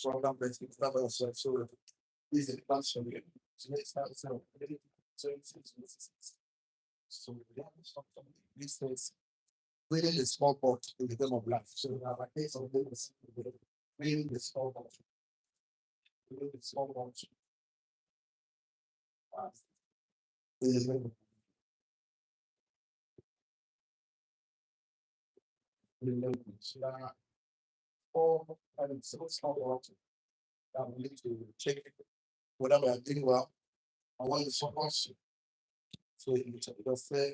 program that we cover ourselves. So this is the class for you. So let's start. So we have something. This is winning the small pot in the game of life. So we have a case of this winning the small pot. Winning the small pot. This is so there are four small pots that we need to check whatever I'm doing well. I want the small pots. So you check the fair.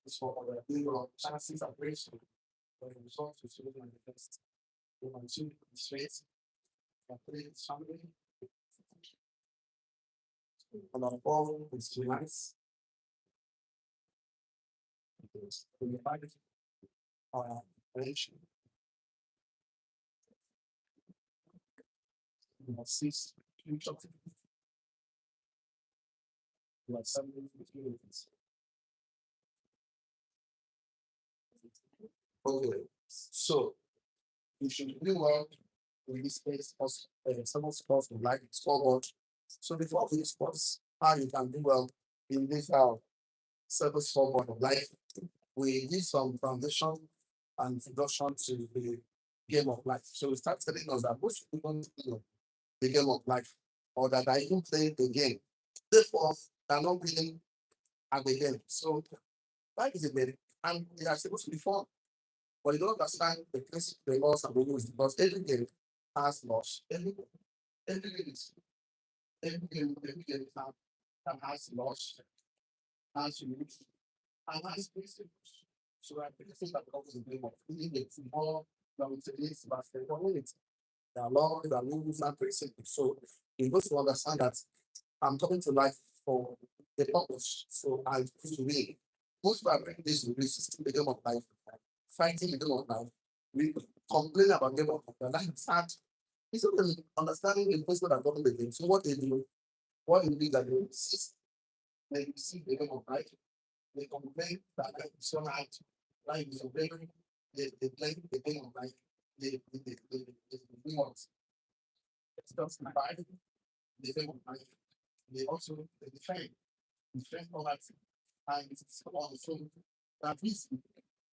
It's for our doing well. Chances are great. So when the results is really on the best. We want to straight. Three somebody. And our ball is too nice. We find it. Bench. We have six. Two shots. We have 7 minutes. Okay. So you should do well in this space of some sports like scoreboard. So before we discuss how you can do well in this seven scoreboard of life, we give some foundation and introduction to the game of life. So we start telling us that most people don't know the game of life or that I even play the game. Therefore, they're not winning at the game. So life is a game and they are supposed to be fun. But you don't understand the principle, the laws and the rules because every game has laws. Every game is every game that has laws, has rules, and has principles. So I think that becomes a game of winning the football, today's basketball, there are laws, there are rules, and principles. So you got to understand that I'm coming to life for the purpose. So I'm supposed to win. Most people are bringing this to the game of life, fighting the game of life. We complain about game of life. Life is hard. It's not really understanding the person that got the game. So what they do, what it is that they insist, they see the game of life. They complain that life is so hard. Life is so very, they play the game of life. They want. It's just divide the game of life. They also they defend all that. And it's also that is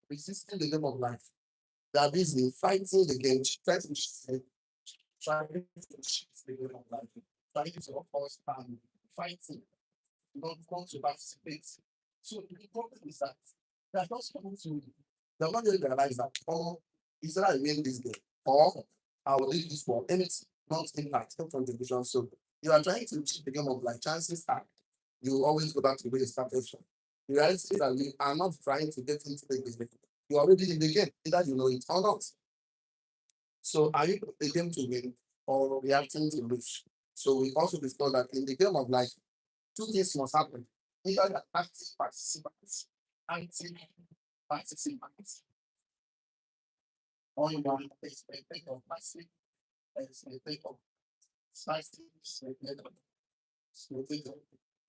resisting the game of life. They are busy fighting the game, trying to shift the game of life, trying to oppose and fighting, not want to participate. So the problem is that they are not coming to the one they realize that oh, is that I win this game or I will leave this for anything, not in light, not from division. So you are trying to cheat the game of life. Chances are you will always go back to where you started from. The reality is that you are not trying to get into the game. You are already in the game, either you know it or not. So are you the game to win or reacting to lose? So we also discovered that in the game of life, two things must happen. Either the active participants, active participants, or one is a thing of passive, as a thing of spicy,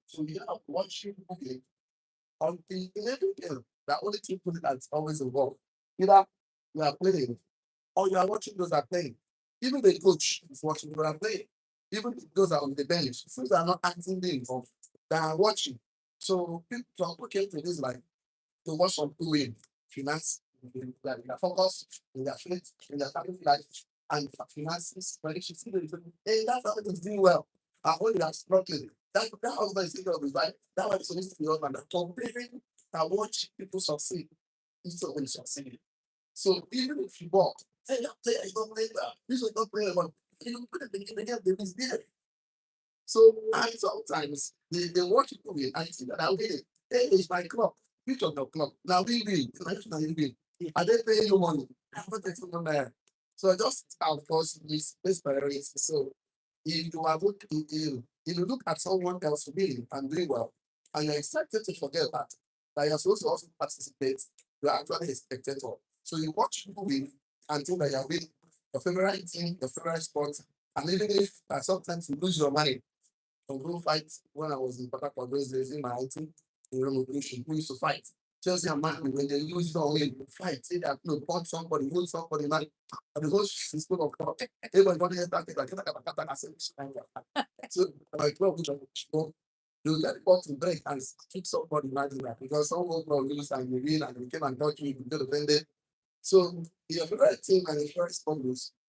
so we are watching movie on the in every game. The only two people that's always involved. Either you are playing or you are watching those that are playing. Even the coach is watching those that are playing. Even those that are on the bench, since they are not actively involved, they are watching. So people came to this like to watch some doing finance, like their focus, in their faith, in their family life, and finances, prediction. Hey, that's how it is doing well. And when you are struggling, that husband is thinking of his life. That one is supposed to be husband. That comparing that watch people succeed instead of when succeed. So even if you walk, hey, that player is not playing well. This is not playing well. You put it in the game, they is there. So and sometimes they watch it movie and think that I'm winning. Hey, it's my club. Which of your club? Now we win. Now you win. Are they paying you money? I'm not getting no there. So I just of course this priorities. So if you are look if you look at someone else winning and doing well, and you're expected to forget that you're supposed to also participate, you're actually a spectator. So you watch people win and think that you're winning your favorite team, your favorite sport, and even if sometimes you lose your money, from group fight when I was in Port those days in my IT in revolution. We used to fight. Chelsea and Man, when they lose it all in fight, say that no, punch somebody, hold somebody, man. And the whole system of thought, everybody got to that thing like I said, so like 12 you get caught to break and kick somebody, imagine that because someone will lose and you win and you came and touch you, you get offended. So your favorite team and your favorite sport.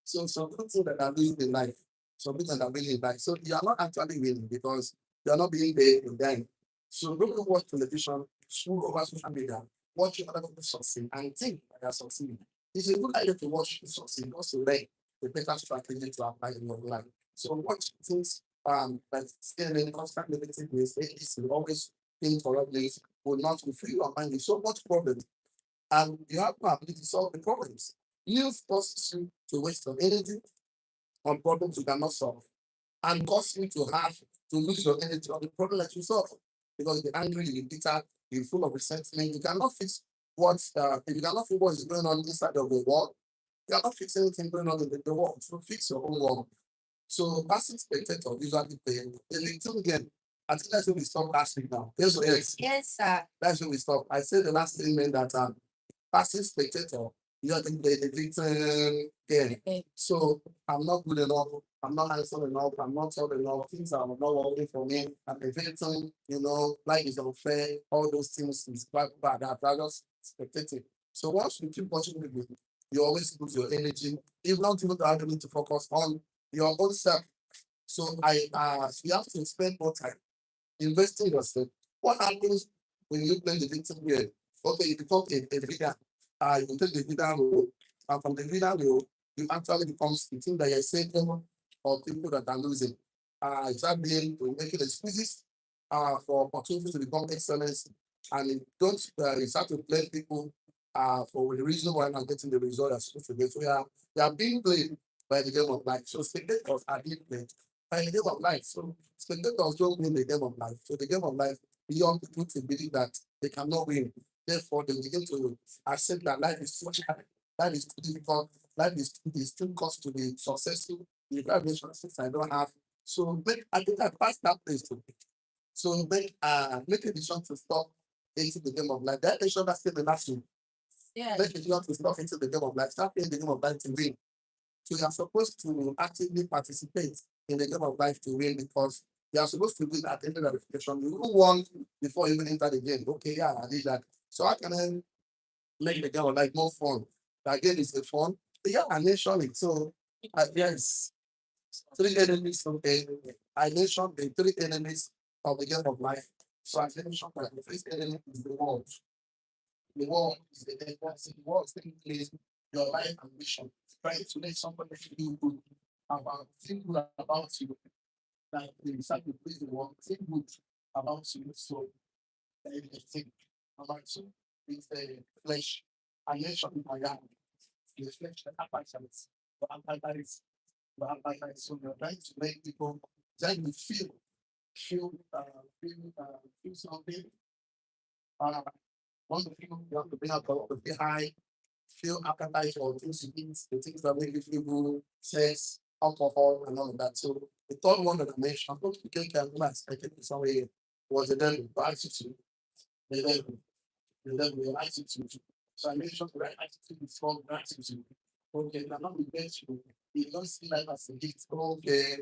So some people that are losing in life, some people that are winning in life. So you are not actually winning because you are not being there in them. So don't watch television, scroll over social media, watch other people succeed and think that they are succeeding. It's a good idea to watch people succeed, also learn the better strategy to apply in your life. So watch things like CNN, constant negative news, ABC, always think correctly, will not fulfill your mind with so much problem and you have no ability to solve the problems. News causes you to waste your energy on problems you cannot solve and cause you to have to lose your energy on the problem that you solve because you're angry, you're bitter, you're full of resentment. You cannot fix if you cannot fix what is going on inside of the world, you cannot fix anything going on in the world. So fix your own world. So passive spectator usually play the little game. I think that's when we stop last week now. Yes, sir. That's when we stop. I said the last statement that passive spectator, you are the victim game. So I'm not good enough, I'm not handsome enough, I'm not tall enough, things are not working for me, I'm a victim, life is unfair, all those things is quite bad. I'm just spectating. So once you keep watching the video, you always lose your energy. If not even that, you need to focus on your own self. So you have to spend more time investing in yourself. What happens when you play the victim game? Okay, you become a leader. You take the leader role, and from the leader role, you actually become the team that you're saving of people that are losing. You start being to making excuses for opportunities to become excellence, and you start to play people for the reason why not getting the result that's supposed to get. So they are being played by the game of life. So spectators are being played by the game of life. So spectators don't win the game of life. So the game of life, young people to believe that they cannot win. Therefore, they begin to accept that life is so hard, life is too difficult, life is too cost to be successful. The relationships I don't have. So I think I passed that place to me. So make a decision to stop into the game of life. That decision that's still the last one. Yeah. Make a decision to stop into the game of life. Start playing the game of life to win. So you are supposed to actively participate in the game of life to win because you are supposed to win at the end of the verification. You will won before you even enter the game. Okay, yeah, I did that. So how can I make the game of life more fun? The game is a fun. Yeah, I mentioned it. So yes, three enemies. Okay, I mentioned the three enemies of the game of life. So I mentioned that the first enemy is the world. The world is the tendency. The world is taking place your life ambition, trying to make somebody feel good think good about you. Like you start to please the world, think good about you. So they think about you with the flesh. I mentioned in my God, the flesh, the appetites, the appetites. So you're trying to make people trying to feel something. Uh, want to feel, you have to bring up the high feel appetite for things to eat, the things that make you feel good, sex, alcohol, and all of that. So the third one that I mentioned, I'm going to take care of my expected somewhere was the devil, the attitude, the devil, the attitude. So I mentioned the right attitude is called gratitude. Okay, now not the best you don't see life as a gift. Okay,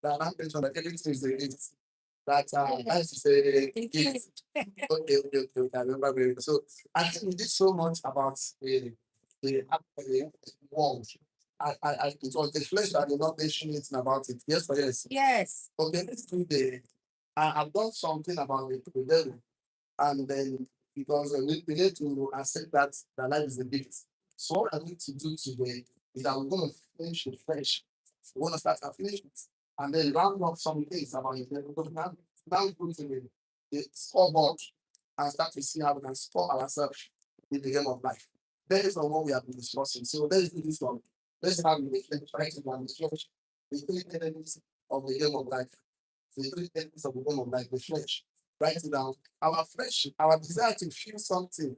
now I mentioned that everything is a gift. That life is a gift. Okay, I remember very well. So I think we did so much about the world. It was the flesh that did not mention anything about it. Yes or yes? Yes. Okay, let's do I've done something about the devil, and then because we need to accept that the life is a gift. So what I need to do today is that we're going to finish the flesh. We're going to start and finish it, and then round up some things about it. Then we're going to now go to the scoreboard and start to see how we can score ourselves in the game of life. Based on what we have been discussing. So let's do this one. Let's have the flesh, right? And the flesh, the three enemies of the game of life. The three enemies of the game of life, the flesh. Write it down. Our flesh, our desire to feel something,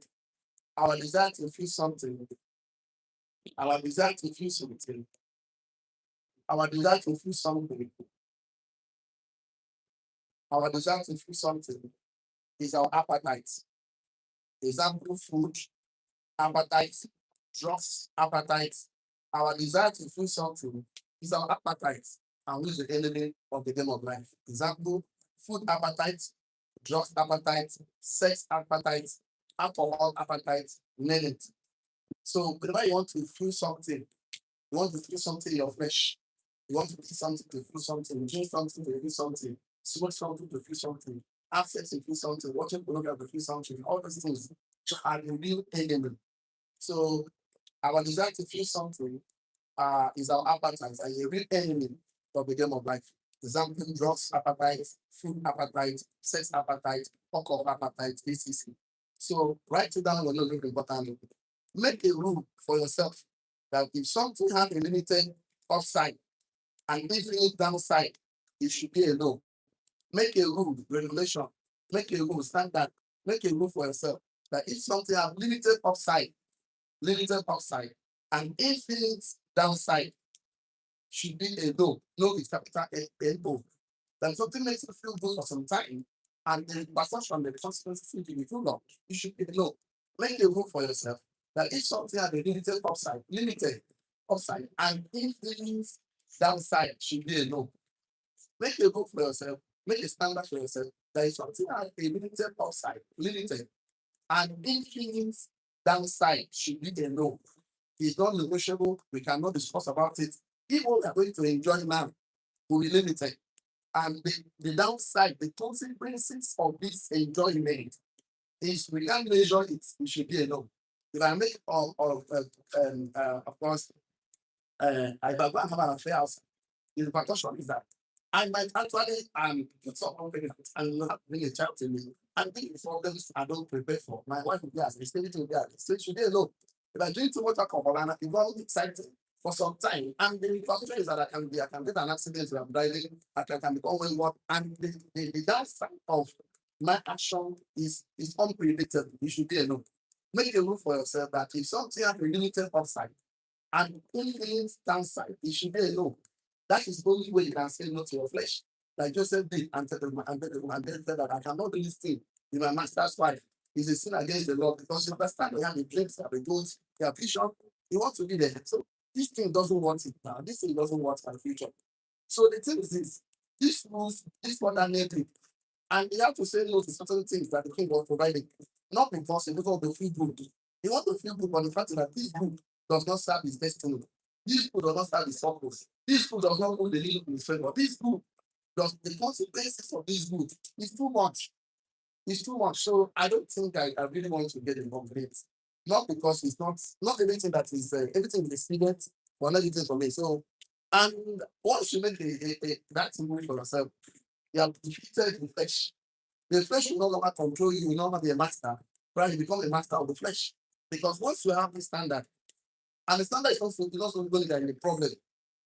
our desire to feel something, our desire to feel something, our desire to feel something, our desire to feel something is our appetite. Example, food, appetite, drugs, appetite. Our desire to feel something is our appetite, and which is the enemy of the game of life. Example, food appetite, drugs appetite, sex appetite, alcohol appetite, name it. So whenever you want to feel something, you want to feel something in your flesh, you want to feel something to feel something, drink something to feel something, smoke something to feel something, have sex to feel something, watching pornography to feel something, all those things are the real enemy. So our desire to feel something is our appetite and a real enemy of the game of life. Example, drugs appetite, food appetite, sex appetite, alcohol appetite, etc. So write it down when you look important. Make a rule for yourself that if something has a limited upside and infinite downside, it should be a no. Make a rule, regulation, make a rule, standard, make a rule for yourself that if something has limited upside, and infinite downside should be a no. No with capital No. Then something makes you feel good for some time, and the perception, the consequences will be too long. You should be no. Make a rule for yourself that if something has a limited upside, and infinite downside should be a no. Make a rule for yourself, make a standard for yourself that if something has a limited upside, limited, and infinite downside should be a no. It's not negotiable. We cannot discuss about it. If what we are going to enjoy now will be limited, and the downside, the consequences of this enjoyment is we can't measure it. It should be a no. If I make of course, if I go and have an affair outside, the repercussion is that I might actually put someone pregnant and not bring a child to me. And think it's problems I don't prepare for. My wife will be as stability will be as so it should be alone. If I drink too much alcohol and I'm not excited for some time, and the repercussion is that I can get an accident when I'm driving, I can become wayward, and the downside of my action is unpredictable. You should be alone. Make a rule for yourself that if something has a limited upside and infinite downside, it should be alone. That is the only way you can say no to your flesh. Like Joseph did and said that I cannot do this thing with my master's wife. It's a sin against the Lord because you understand you have the dreams, you have the goals, you have vision, you want to be there. So this thing doesn't want it now. This thing doesn't want my future. So the thing is this rules, this fundamental, and you have to say no to certain things that the king was providing. Not because he doesn't want to feel good. He wants to feel good, but the fact is that this good does not serve his destiny. This food does not serve his purpose. This food does not hold the little in his favor. This food does the consequences of this food is too much. It's too much. So I don't think I really want to get involved in it. Not because it's not everything that is everything is expedient, but not everything for me. So and once you make that move for yourself, you have defeated the flesh. The flesh will no longer control you, you will no longer be a master, right? You become a master of the flesh. Because once you have this standard, and the standard is not so good that you're a problem.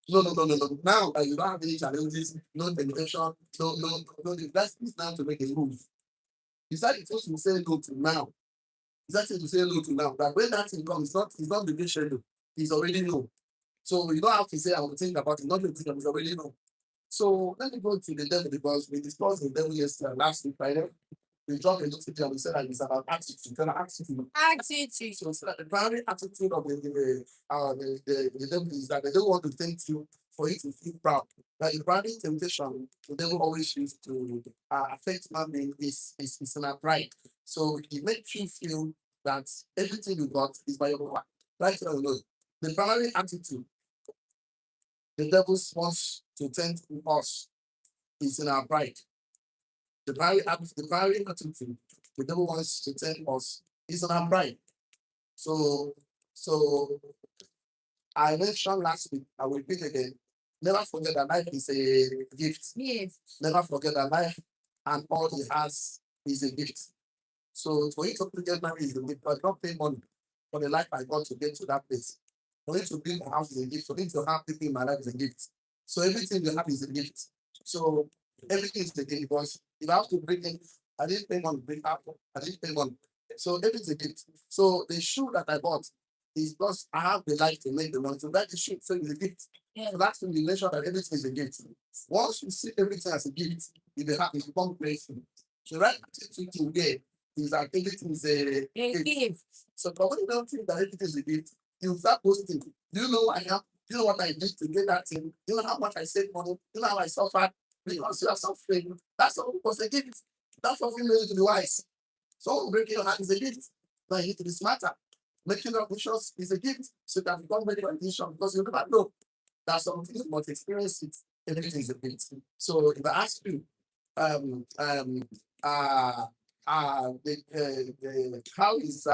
No. Now you don't have any challenges, no temptation, no. That's now to make a move. Decide it's supposed to say no to now. Exactly to say no to now. That when that thing comes, it's not the big schedule. It's already no. So you don't have to say I will think about it, not to think it's already no. So let me go to the devil because we discussed the devil yesterday last week, Friday. We dropped a little and we said that it's about attitude. Kind of attitude. Attitude. So that the primary attitude of the devil is that they don't want to tempt you for you to feel proud. That the primary temptation the devil always used to affect man being is in our pride. So it makes you feel that everything you got is by your power. Right or no? The primary attitude the devil wants to tempt us is in our pride. The very attitude the devil wants to tell us is in our pride. So, so I mentioned last week, I will repeat again. Never forget that life is a gift. Yes. Never forget that life and all it has is a gift. So for you to get married is a gift, but not pay money for the life I got to get to that place. For you to build a house is a gift. For me to have people in my life is a gift. So everything you have is a gift. So everything is a gift because if I have to bring in, I didn't pay money, bring apple, I didn't pay money. So everything's a gift. So the shoe that I bought is because I have the life to make the money to buy the shoe. So it's a gift. Yeah. So that's when you make sure that everything is a gift. Once you see everything as a gift, you be happy, you become grateful. So right attitude to wear is that everything is a gift. So but when you don't think that everything is a gift, you start posting. Do you know what I am? Do you know what I did to get that thing? Do you know how much I saved money? Do you know how I suffered? Because you are suffering. That's all was a gift. That's what we made you to be wise. So breaking your heart is a gift. But you need to be smarter. Making your visions is a gift. So that you don't make your decision because you never know. That's something you must experience it. Everything is a gift. So if I ask you, um, um, uh, how is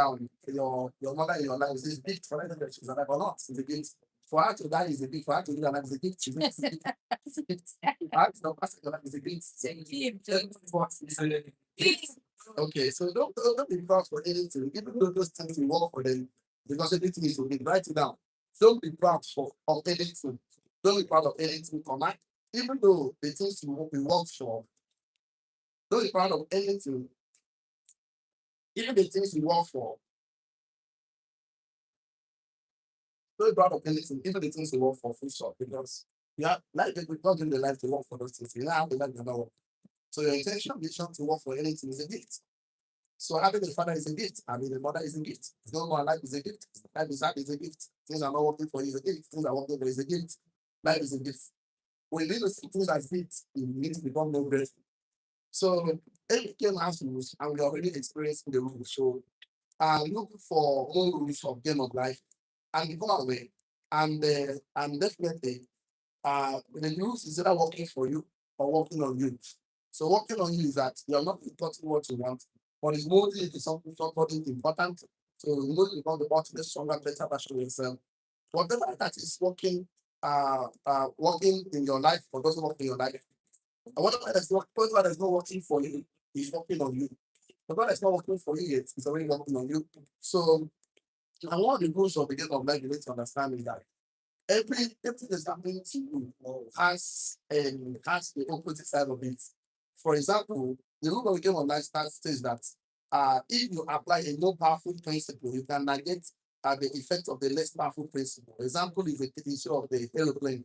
your mother in your life is this gift for her that she's alive or not? It's a gift. For her to die is a gift. For her to live alive is a gift. She's not a gift. It's a gift. For her to not pass your life is a gift. It's a gift. What is a gift? Okay, so don't be proud for anything. Even though those things you work for them, because everything is okay. Write it down. Don't be proud of anything. Don't be proud of anything command. Even though the things you work for, don't be proud of anything. Even the things you work for, don't be proud of anything. Even the things you work for, full stop. Because you have like people not in the life to work for those things. You don't have the life to work. So your intention, vision to work for anything is a gift. So having a father is a gift. Having a mother is a gift. No more life is a gift. Life is hard is a gift. Things are not working for you is a gift. Things are working for you is a gift. Life is a gift. When you need to see things as gifts, you need to become more grateful. So every game has rules, and we already experiencing the rules. So look for more rules of game of life and become aware. And definitely the rules is either working for you or working on you. So working on you is that you're not important what you want, but it's mostly into something important. So you know you become the ultimate stronger, better version of yourself. Whatever that is working in your life or doesn't work in your life, and whatever that's not working for you is working on you. Whatever that's not working for you yet is already working on you. So and one of the rules of the game of life you need to understand is that everything that's happening to you has the opposite side of it. For example, the rule of the game of life says that if you apply a no powerful principle, you can negate the effect of the less powerful principle. Example is the issue of the aeroplane.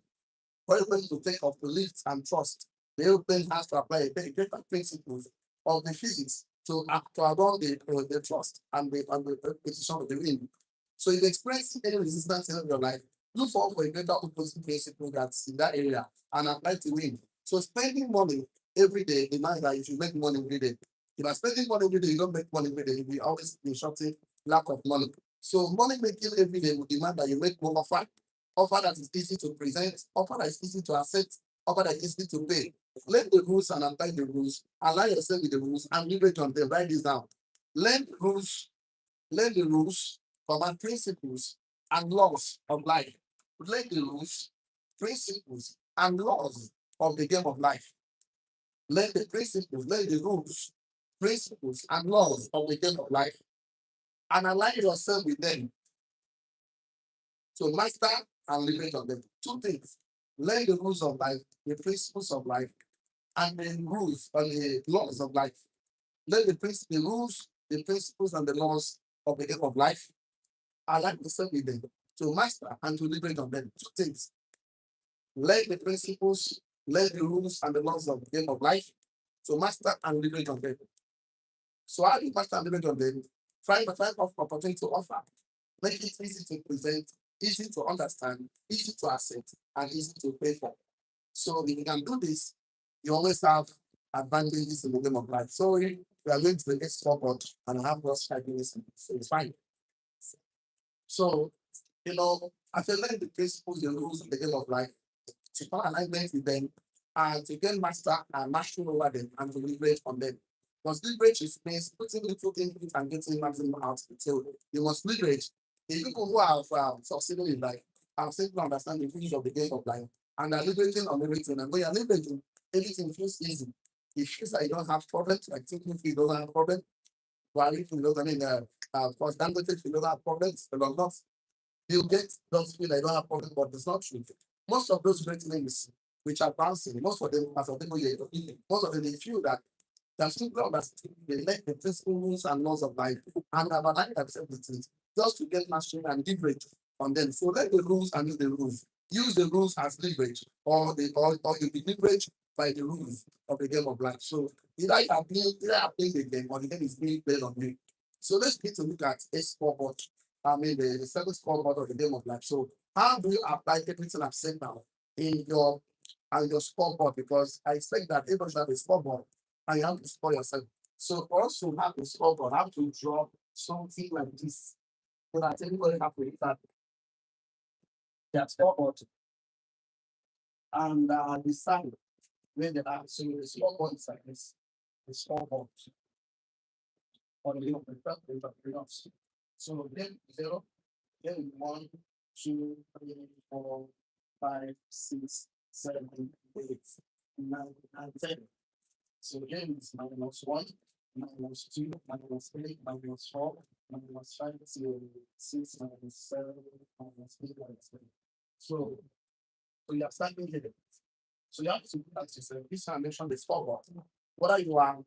For aeroplane to take off the lift and thrust, the aeroplane has to apply a very greater principles of the physics to avoid the thrust and the position of the wind. So if you experience any resistance in your life, look for a greater opposite principle that's in that area and apply to win. So spending money every day demands that you should make money every day. If you're spending money every day, you don't make money every day, you'll be always in shortage, lack of money. So money making every day will demand that you make more offer that is easy to present, offer that is easy to accept, offer that is easy to pay. Learn the rules and apply the rules, align yourself with the rules and leverage on them. Write this down. Learn the rules, learn the rules, command principles and laws of life. Learn the rules, principles, and laws of the game of life. Learn the principles, learn the rules, principles, and laws of the game of life, and align yourself with them to master and leverage on them. Two things. Learn the rules of life, the principles of life, and the rules and the laws of life. Learn the rules, the principles, and the laws of the game of life. Align yourself with them to master and to leverage on them. Two things. Learn the principles, learn the rules and the laws of the game of life to master and leverage on them. So how do you master and leverage on them? Find opportunity to offer. Make it easy to present, easy to understand, easy to accept, and easy to pay for. So if you can do this, you always have advantages in the game of life. So we are going to the next scoreboard and I have lost 5 minutes, so it's fine. So, after learning the principles, the rules of the game of life, to find alignment with them, and to get master and mastery over them, and to leverage on them. Because leverage is means putting little things and getting maximum out. So you must leverage. The people who have succeeded in life have simply understand the rules of the game of life and are leveraging on everything. And when you're leveraging, everything feels easy. It feels like you don't have problems, like thinking if you don't have problems, while if you don't, I mean, of course, Dangote, if you don't have problems, they will not. Bill Gates does feel like they don't have problems, but it's not true. Most of those great names which are bouncing, most of them, as of them, most of them, they feel that they're simply understand they let the principles and laws of life and have aligned themselves with it just to get mastery and leverage on them. So let the rules and use the rules. Use the rules as leverage, or you be leverage by the rules of the game of life. So either I play the game or the game is being played on me. So let's get to look at a scoreboard. I mean the second scoreboard of the game of life. So how do you apply everything I've said now in your scoreboard? Because I expect that everybody should have a scoreboard and you have to score yourself. So for us to have a scoreboard, I have to draw something like this so that everybody have to look at their scoreboard and decide where they are. So the scoreboard is like this. The scoreboard or the playoffs. So then 0, then 1, 2, 3, 4, 5, 6, 7, 8, 9, and 10. So again, it's -1, -2, -3, -4, -5, 0, 6, -7, -8, -7. So you are starting here. So you have to ask yourself, this foundation is forward. Whether you are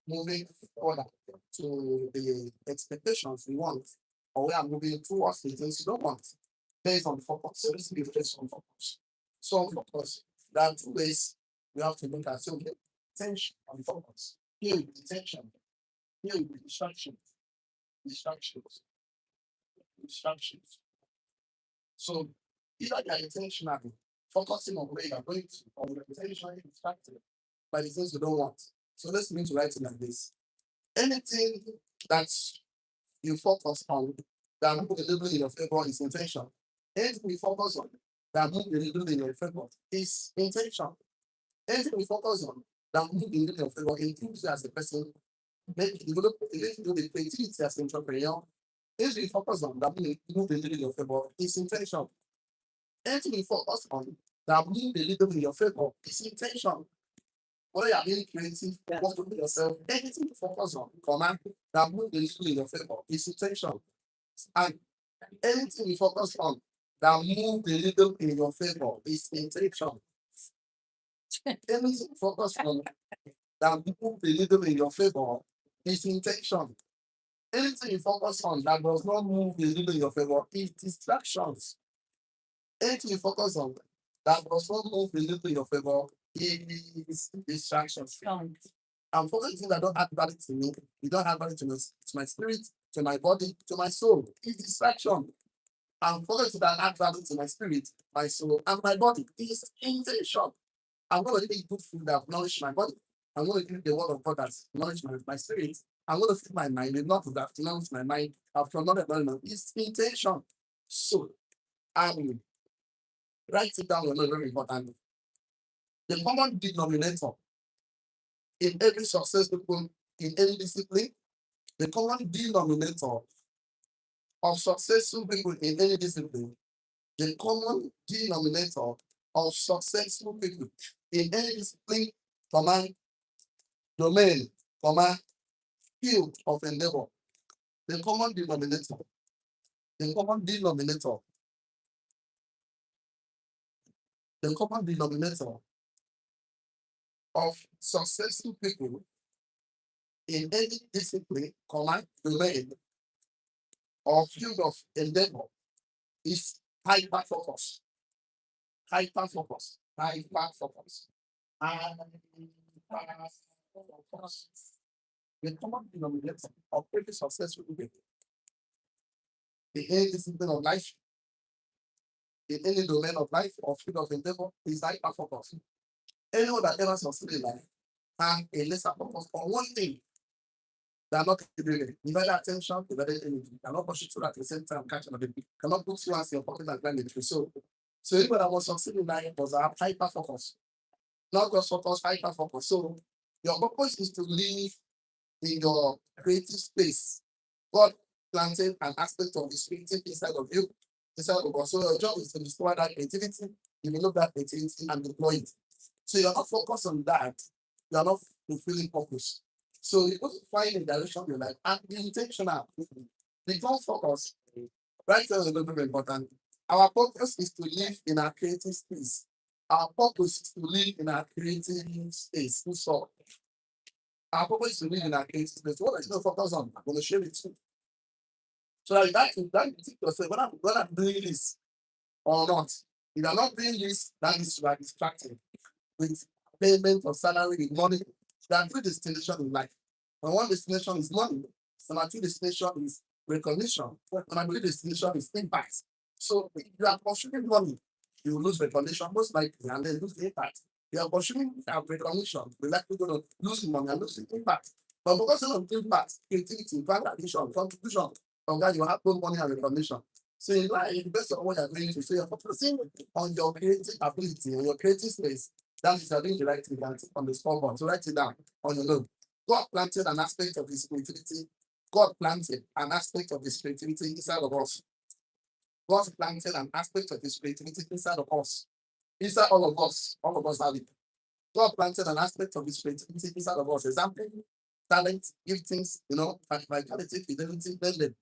moving forward to the expectations you want, or we are moving towards the things you don't want, based on focus. So this is based on focus. So on focus, there are two ways we have to look at. So okay, attention and focus. Here with attention, here with distractions, distractions, distractions. So either you are intentionally focusing on where you are going to, or you are intentionally distracted by the things you don't want. So let's begin to write it like this. Anything that you focus on that move a little in your favor is intention. Anything we focus on that move a little in your favor is intention. Anything we focus on that move a little in your favor improves you as a person, make develop the creativity as an entrepreneur. Anything we focus on that move a little in your favor is intention. Anything we focus on that move a little in your favor is intention. Whether you are being creative, what to do yourself, anything to focus on, command that move the issue in your favor is intention. And anything you focus on that move the little in your favor is intention. Anything you focus on that move the little in your favor is intention. Anything you focus on that does not move the little in your favor is distractions. Anything you focus on that does not move the little in your favor is distractions. I'm focusing that don't add value to me. You don't add value to my spirit, to my body, to my soul. It's distraction. I'm focusing that add value to my spirit, my soul, and my body. It's intention. I'm going to eat good food that nourish my body. I'm going to eat the word of God that nourish my spirit. I'm going to feed my mind with not that nourish my mind. After another environment. It's intention. So, write it down, very important. The common denominator in every successful in any discipline, the common denominator of successful people in any discipline, the common denominator of successful people in any discipline, command, domain, command, field of endeavor, the common denominator, the common denominator, the common denominator of successful people in any discipline, command, domain, or field of endeavor is hyper focus. Hyper focus. Hyper focus. Hyper focus. The common denominator of every successful people in any discipline of life, in any domain of life or field of endeavor is hyper focus. Anyone that ever succeeded in life have a lesser focus on one thing. They are not capable. Divided attention, divided energy. Cannot push it through at the same time, catch another bit. Cannot put two hands in your pocket and climb the tree. So anyone that was succeeding in life was a hyper focus. Not just focus, hyper focus. So your purpose is to live in your creative space. God planted an aspect of the creative inside of you, inside of us. So your job is to discover that creativity, develop that creativity, and deploy it. So you're not focused on that, you're not fulfilling purpose. So you have to find a direction of your life and be intentional. The don't focus. Right now is very important. Our purpose is to live in our creative space. Our purpose is to live in our creative space. Full stop. Our purpose is to live in our creative space. What are you going to focus on? I'm going to share it too. So that you think yourself, when I'm doing this or not. If you're not doing this, that is you are distracted with payment of salary with money. There are three destinations in life. And one destination is money. Number two destination is recognition. Number three destination is impact. So if you are pursuing money, you will lose recognition most likely and then lose the impact. You are pursuing recognition, you're likely going to lose money and lose the impact. But because of impact, creativity, value addition, contribution, from that you have both money and recognition. So in life, based on what you're going to say, you're focusing on your creative ability, on your creative space. That is, you're doing the right thing on the scoreboard. So write it down on your note. God planted an aspect of his creativity. God planted an aspect of his creativity inside of us. God planted an aspect of his creativity inside of us. Inside all of us. All of us have it. God planted an aspect of his creativity inside of us. Example, talent, giftings, vitality, fidelity, blended.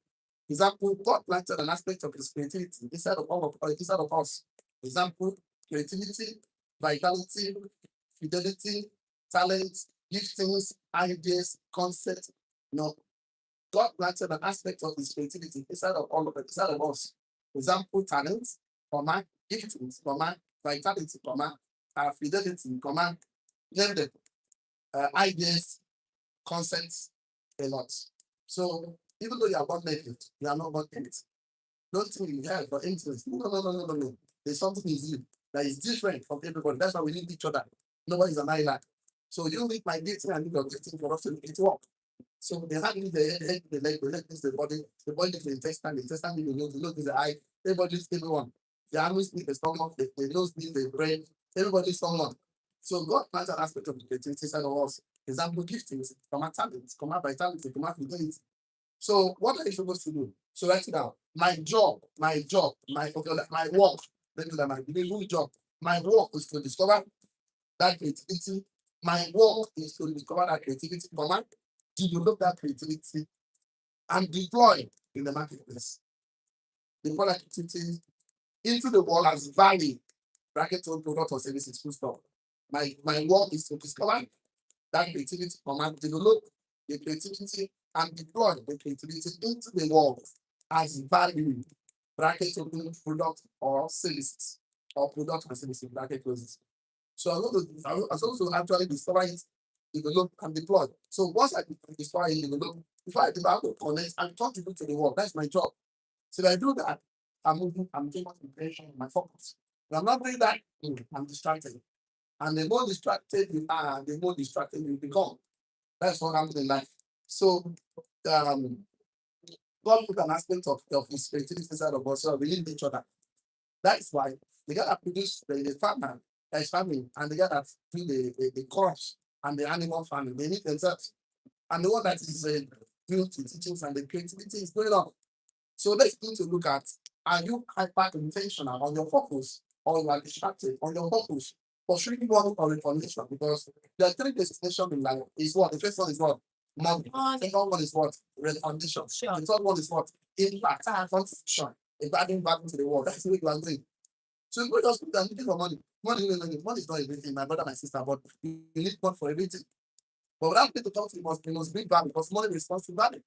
Example, God planted an aspect of his creativity inside of us. Example, creativity, vitality, fidelity, talent, giftings, ideas, concept. God planted an aspect of his creativity inside of all of it, inside of us. Example, talent, giftings, vitality, fidelity, blended, ideas, concepts, a lot. So even though you are born naked, you are not born naked. Don't think you have for interest. No. There's something in you that is different from everybody. That's why we need each other. Nobody's an island. So you need my gifting and need your gifting for us to make it work. So the hand needs the head, the leg needs the body needs the intestine needs the nose needs the eye, everybody needs everyone. The arms need the stomach, the nose needs the brain, everybody needs someone. So God plants an aspect of the creativity inside of us. Example, giftings, command talents, command vitality, command fidelity. So what are you supposed to do? So write it down. My work. Let me do that. My new job. My work is to discover that creativity. My work is to discover that creativity, command, develop that creativity, and deploy in the marketplace. Deploy that creativity into the world as value. Bracket on product or services. Full stop. My work is to discover that creativity, command, develop the creativity, and deploy the creativity into the world as value. Bracket open product or services. Or product and services. Bracket closes. So I was also actually discover it, develop, and deploy. So once I discover it, develop, before I develop, connect, and contribute to the world, that's my job. So if I do that, I'm doing concentration, my focus. If I'm not doing that, I'm distracted. And the more distracted you are, the more distracted you become. That's what happens in life. So um, God put an aspect of his creativity inside of us, so we need each other. That's why the guy that produce the farmer, that is farming, and the guy that do the crops and the animal farming, they need themselves. And the one that is doing the teachings and the creativity is going on. So let's need to look at, are you hyper intentional on your focus, or you are distracted on your focus? Pursuing one or information, because there are three destinations in life. Is what? The first one is what? Money. The second one is what? Recognition. Sure. The third one is what? Impact. Contribution. Adding value to the world. That's what you are doing. So you just put looking for money. Money is not everything, my brother, my sister, but you need money for everything. But without people to talk to you must bring value, because money responds to value.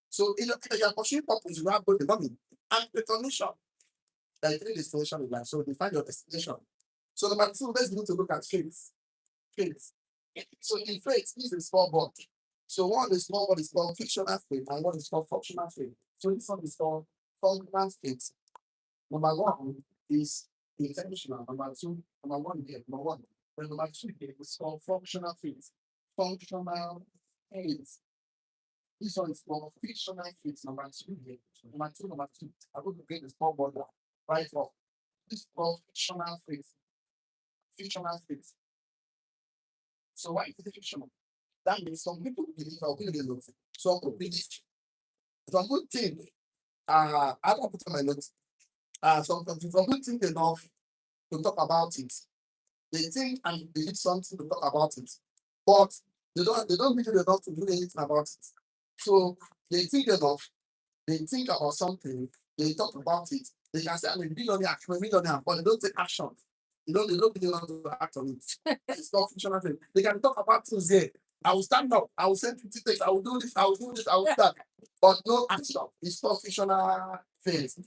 So in your pursuing purpose, you have both the money and recognition. There are three destinations in life. So define your destination. So number two, let's begin to look at faith. Faith. So in faith, this is scoreboard. So one is small, one is called fictional faith, and one is called functional faith. So this one is called functional faith. Number one is intentional. Number two, number one here, number one. Then number two here is called functional faith. Functional faith. This one is called fictional faith. Number two here. Number two. I will get the scoreboard right off. This is called fictional faith. Fictional faith. So why is it fictional? That means some people believe or believe. Some people believe. Some people think. I don't put on my notes. Some people think enough to talk about it. They think and believe something to talk about it, but they don't really enough to do anything about it. So they think enough, they think about something, they talk about it. They can say I'm a millionaire, but they don't take action. They don't really want to act on it. It's not functional thing. They can talk about things here. I will stand up, I will send 50 things, I will do this, I will do this, I will do that. But no action. It's not functional phase.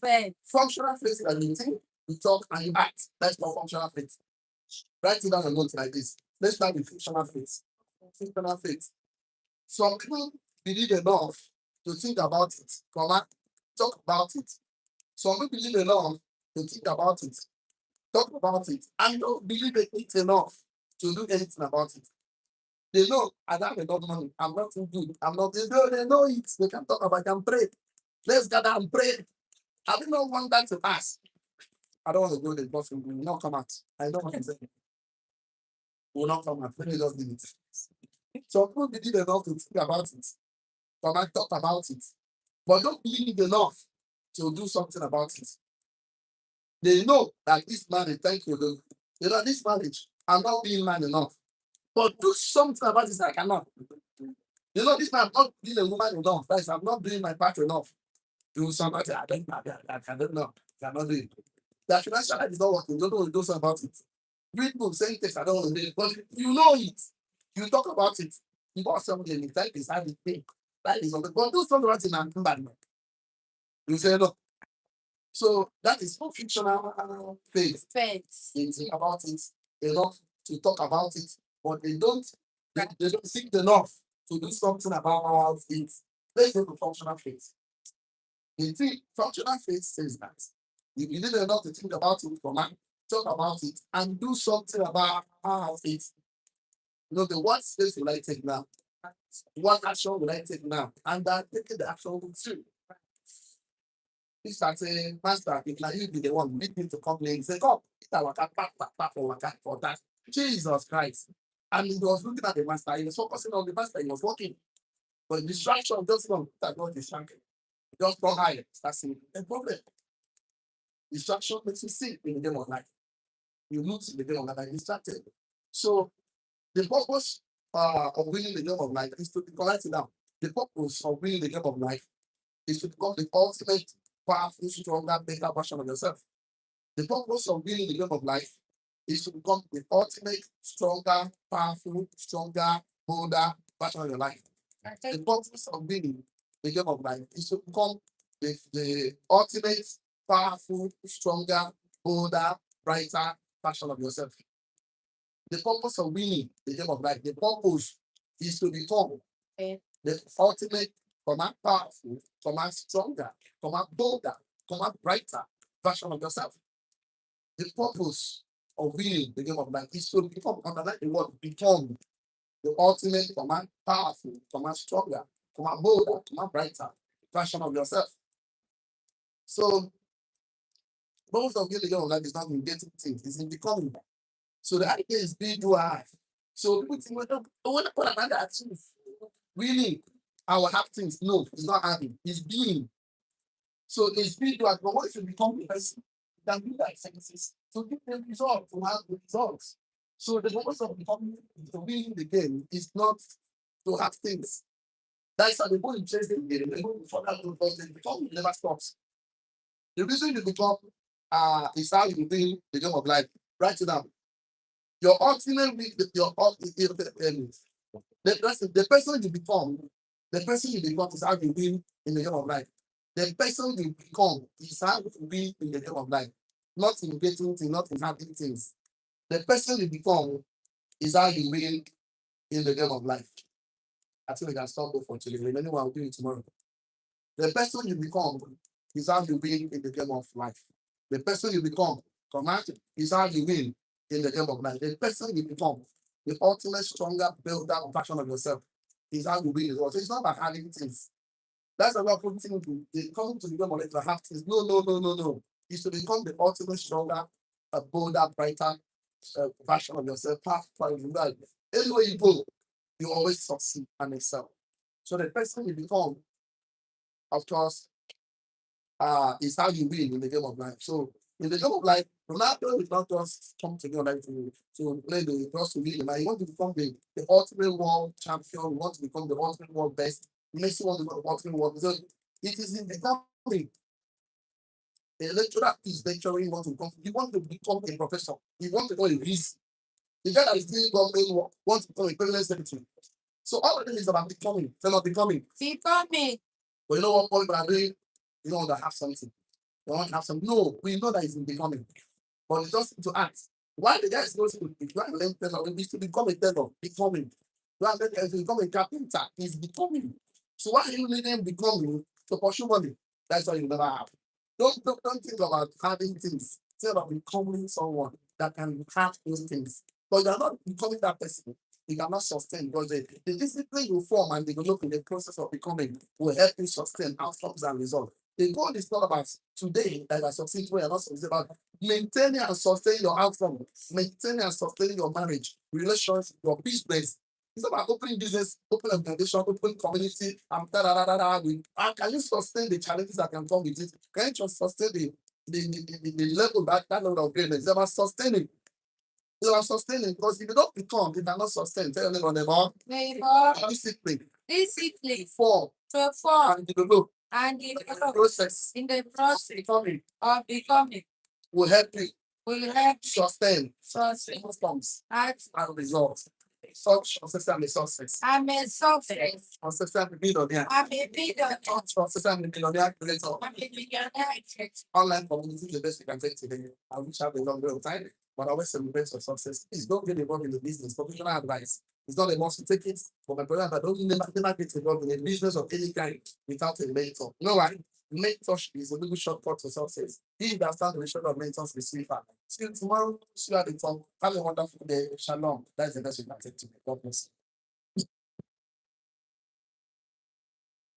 Functional phase is that you think, you talk, and you act. That's not functional phase. Write it down and notes like this. Let's start with fictional faith. Fictional faith. Some people believe enough to think about it, talk about it. Some people believe enough to think about it, talk about it, and don't believe it enough to do anything about it. They know I don't have enough money. I'm not too good. I'm not. They know it. They can talk about it and pray. Let's gather and pray. I do not want that to pass. I don't want to go there because we will not come out. I don't want to say it will not come out. Let me just do it. Some people believe enough to think about it. Come and talk about it. But don't believe enough to do something about it. They know that this marriage, thank you, Lord. You know, this marriage, I'm not being man enough. But do something about this I cannot. You know, this man, I'm not being a woman enough. Guys, I'm not doing my part enough. Do something. I don't know. I cannot do it. That financial life is not working. You don't know to do something about it. Read books, saying things I don't want to do it. But you know it. You talk about it. You got something in it. That is how it pay. That is something. But do something about it and come back. You say no. So that is no fictional faith. They think about it enough to talk about it, but they don't think enough to do something about it. Let's go to functional faith. The thing functional faith says that you believe enough to think about it, talk about it, and do something about it. You know, the what steps will I take now? What action will I take now? And that taking the action will too. He start saying, Master, if like you be the one lead me to complain, say, come, that waka, pack for that. Jesus Christ. And he was looking at the master, he was focusing on the master, he was working. But distraction just one that not distracted. Just go higher, start seeing a problem. Distraction makes you sick in the game of life. You lose in the game of life and distracted. So the purpose of winning the game of life is to collect it down. The purpose of winning the game of life is to become the ultimate, powerful, stronger, better version of yourself. The purpose of winning the game of life is to become the ultimate, stronger, powerful, stronger, bolder version of your life. The purpose of winning the game of life is to become the ultimate, powerful, stronger, bolder, brighter version of yourself. The purpose of winning the game of life, the purpose is to become the ultimate, powerful, stronger, bolder, brighter version of yourself. The purpose of winning the game of life is to become, underline the word, become the ultimate, powerful, stronger, bolder, brighter version of yourself. So, most of winning the game of life is not in getting things, it's in becoming. So the idea is be do I. So people think, what am I to achieve? Winning, I will have things. No, it's not having, it's being. So it's being do I. But what if you become the person that do that sentences to give the result, to have the results? So the purpose of becoming to winning the game is not to have things. That's how the people chase the game. They go for that because they become never stops. The reason you become is how you win the game of life. Write it down. Your ultimate the person you become, the person you become is how you win in the game of life. The person you become is how you win in the game of life. Not in getting things, not in having things. The person you become is how you win in the game of life. I think we can stop there for today. Remaining one will do it tomorrow. The person you become is how you win in the game of life. The person you become, command, is how you win in the game of life. The person you become, the ultimate stronger builder version of yourself, is how you win as well. So it's not about having things. That's about putting things they come to the game of life to have things. No. It's to become the ultimate stronger, bolder, brighter version of yourself, path for your life. Anywhere you go, you always succeed and excel. So the person you become, of course, is how you win in the game of life. So in the game of life, Ronaldo will not just come to game of life to play the just to win. Like, you want to become the ultimate world champion, you want to become the ultimate world best, Messi want to become the ultimate world. So it is in becoming a lecturer is lecturing, you want to become a professor, you want to become a risk. The guy that is doing government work wants to become a permanent secretary. So all of them is about becoming, they're not becoming. Becoming. But you know what point are doing? You don't want to have something. You want to have something. No, we know that it's in becoming. But it's just to act. Why the guy is supposed to be trying to learn tailor, he needs to become a tailor, becoming. Try and learn to become a carpenter, he's becoming. So why are you letting him becoming to pursue money? That's why you never have. Don't think about having things. Think about becoming someone that can have those things. But you're not becoming that person. You cannot sustain because the discipline you form and develop in the process of becoming will help you sustain outcomes and results. The goal is not about today that you are succeeding, you are not succeeding, about maintaining and sustaining your outcome, maintaining and sustaining your marriage, relationship, your business. It's not about opening business, open organization, open community, and da da da da da. How can you sustain the challenges that can come with it? Can you just sustain the level that level of greatness? It's about sustaining. It's about sustaining because if you don't become, you cannot sustain. Tell your neighbor, discipline, discipline, form, to form, and develop, and in the process, of becoming, will help you, sustain, outcomes, and results. Such consistent success. I'm a success. Consistent millionaire. I'm a millionaire. Consistent millionaire creator. I'm a millionaire creator. Online community is the best you can take today. I wish I have a long way of time, but I always celebrate your success. Please don't get involved in the business. Professional advice. It's not a must to take it, but my brother, but don't never get involved in a business of any kind without a mentor. You know why? Mentorship is a little shortcut to success. He that stands in the shadow of mentors will see far. See you tomorrow. See you at the top. Have a wonderful day. Shalom. That's the best you can take to me. God bless.